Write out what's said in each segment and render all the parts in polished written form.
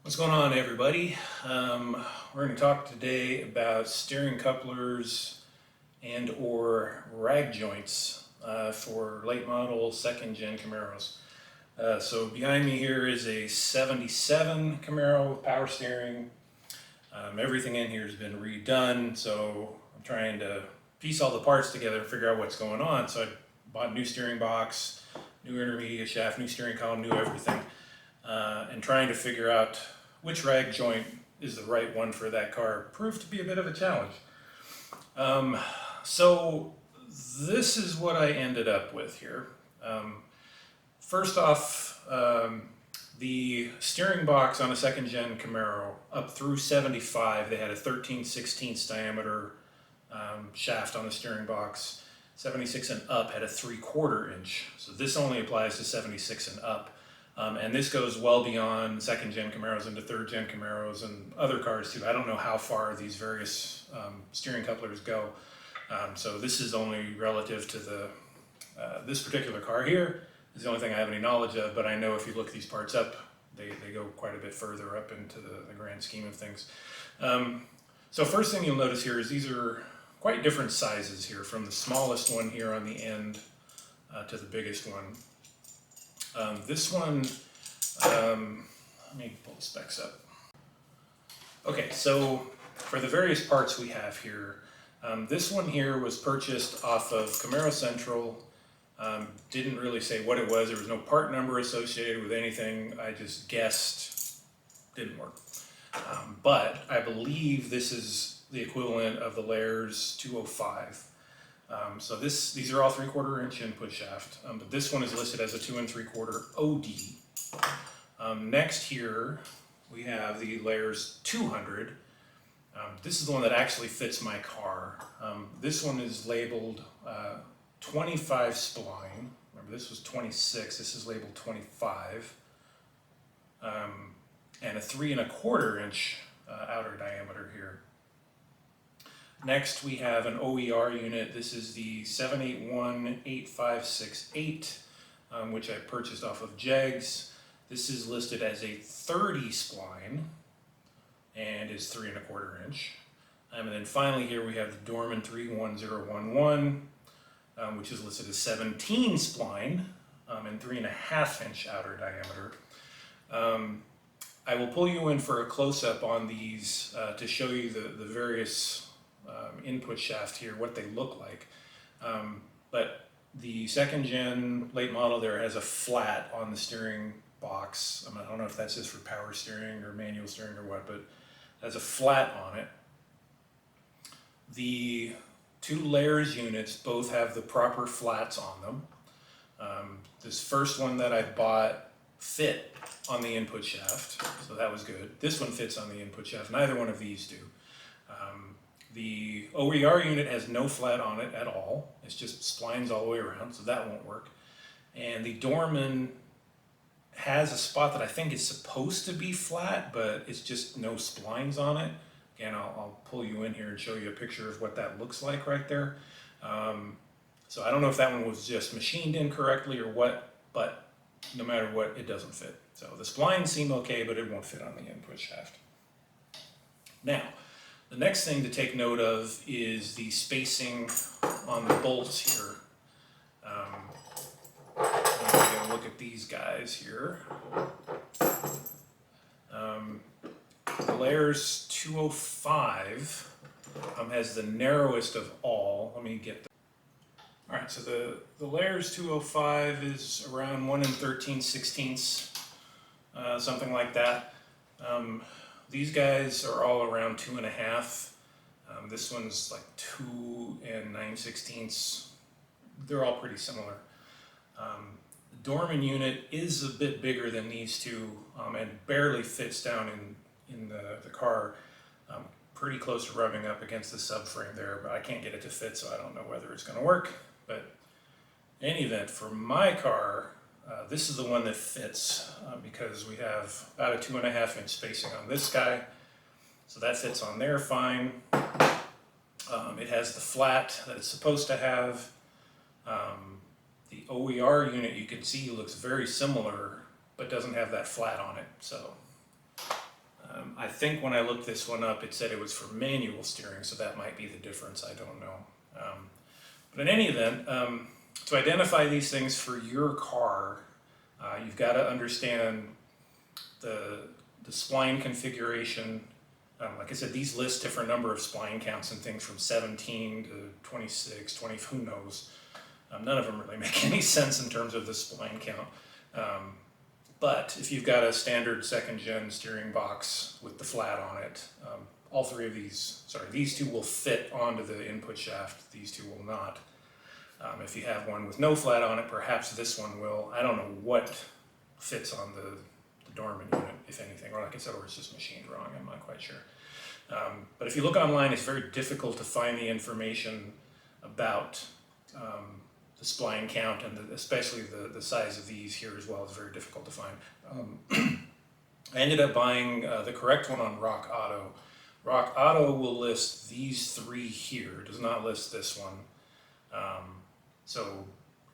What's going on, everybody? We're going to talk today about steering couplers and or rag joints for late model second gen Camaros. So behind me here is a 77 Camaro with power steering. Everything in here has been redone, so I'm trying to piece all the parts together and figure out what's going on. So I bought a new steering box, new intermediate shaft, new steering column, new everything, and trying to figure out which rag joint is the right one for that car proved to be a bit of a challenge. So this is what I ended up with here. First off, the steering box on a second gen Camaro up through 75, they had a 13/16 diameter shaft on the steering box. 76 and up had a 3/4 inch. So this only applies to 76 and up. And this goes well beyond second gen Camaros into third gen Camaros and other cars too. I don't know how far these various steering couplers go. So this is only relative to the this particular car here. Is the only thing I have any knowledge of, but I know if you look these parts up, they go quite a bit further up into the grand scheme of things. So first thing you'll notice here is these are quite different sizes here, from the smallest one here on the end to the biggest one. This one, let me pull the specs up. Okay, so for the various parts we have here, this one here was purchased off of Camaro Central. Didn't really say what it was. There was no part number associated with anything. I just guessed. Didn't work. But I believe this is the equivalent of the Lares 205. So these are all 3/4 inch input shaft, but this one is listed as a 2 3/4 OD. Next here we have the Lares 200. This is the one that actually fits my car. This one is labeled 25 spline. Remember, this was 26. This is labeled 25, and a 3 1/4 inch outer diameter here. Next we have an OER unit. This is the 7818568, which I purchased off of Jegs. This is listed as a 30 spline and is 3 1/4 inch. And then finally here we have the Dorman 31011, which is listed as 17 spline and 3 1/2 inch outer diameter. I will pull you in for a close-up on these to show you the various input shaft here, what they look like. But the second gen late model there has a flat on the steering box. I don't know if that's just for power steering or manual steering or what, but has a flat on it. The two Lares units both have the proper flats on them. This first one that I bought fit on the input shaft, so that was good. This one fits on the input shaft. Neither one of these do. The OER unit has no flat on it at all. It's just splines all the way around, so that won't work. And the Dorman has a spot that I think is supposed to be flat, but it's just no splines on it. Again, I'll pull you in here and show you a picture of what that looks like right there. So I don't know if that one was just machined incorrectly or what, but no matter what, it doesn't fit. So the splines seem okay, but it won't fit on the input shaft. Now, the next thing to take note of is the spacing on the bolts here. I'm going to look at these guys here. The Lares 205 has the narrowest of all. Let me get that. All right, so the Lares 205 is around 1 13/16, something like that. These guys are all around 2 1/2. This one's like 2 9/16. They're all pretty similar. The Dorman unit is a bit bigger than these two and barely fits down in the car. Pretty close to rubbing up against the subframe there, but I can't get it to fit, so I don't know whether it's going to work. But in any event, for my car, this is the one that fits because we have about a 2 1/2 inch spacing on this guy, so that fits on there fine. It has the flat that it's supposed to have. The OER unit, you can see, looks very similar, but doesn't have that flat on it. So I think when I looked this one up, it said it was for manual steering, so that might be the difference. I don't know. But in any event, to identify these things for your car, you've got to understand the spline configuration. Like I said, these list different number of spline counts and things from 17 to 26, 20, who knows. None of them really make any sense in terms of the spline count. But if you've got a standard second gen steering box with the flat on it, all three of these, these two will fit onto the input shaft, these two will not. If you have one with no flat on it, perhaps this one will. I don't know what fits on the Dorman unit, if anything, or like I said, or it's just machined wrong, I'm not quite sure. But if you look online, it's very difficult to find the information about the spline count, and especially the size of these here as well is very difficult to find. I ended up buying the correct one on Rock Auto. Rock Auto will list these three here, does not list this one. So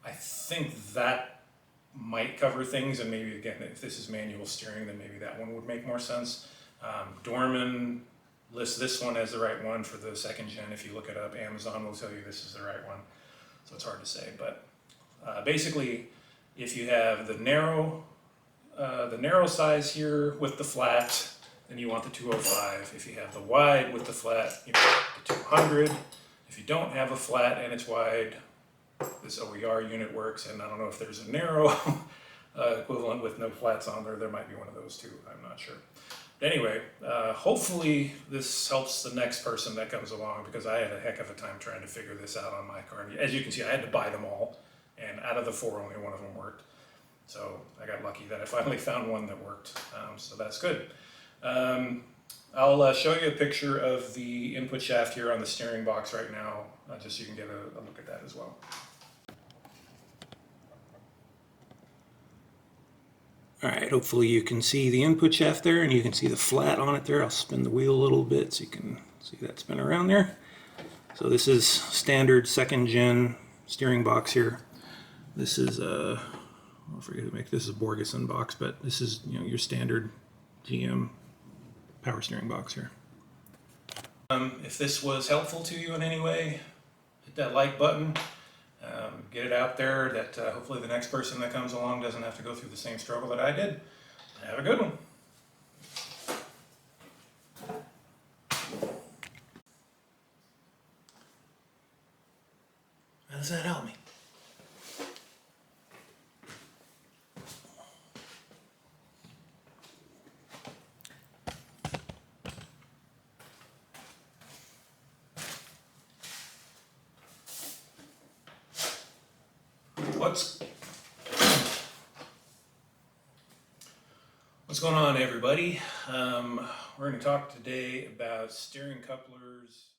I think that might cover things, and maybe again, if this is manual steering, then maybe that one would make more sense. Dorman lists this one as the right one for the second gen. If you look it up, Amazon will tell you this is the right one. So it's hard to say, but basically, if you have the narrow size here with the flat, then you want the 205. If you have the wide with the flat, you want the 200. If you don't have a flat and it's wide, this OER unit works, and I don't know if there's a narrow equivalent with no flats on there. There might be one of those too, I'm not sure. But anyway, hopefully this helps the next person that comes along, because I had a heck of a time trying to figure this out on my car. And as you can see, I had to buy them all, and out of the four, only one of them worked. So I got lucky that I finally found one that worked, so that's good. I'll show you a picture of the input shaft here on the steering box right now, just so you can get a look at that as well. Alright, hopefully you can see the input shaft there, and you can see the flat on it there. I'll spin the wheel a little bit so you can see that spin around there. So this is standard second gen steering box here. This is I forget to make this is a Borgeson box, but this is your standard GM power steering box here. If this was helpful to you in any way, hit that like button. Get it out there that hopefully the next person that comes along doesn't have to go through the same struggle that I did. Have a good one. How does that help me? What's going on, everybody? We're going to talk today about steering couplers.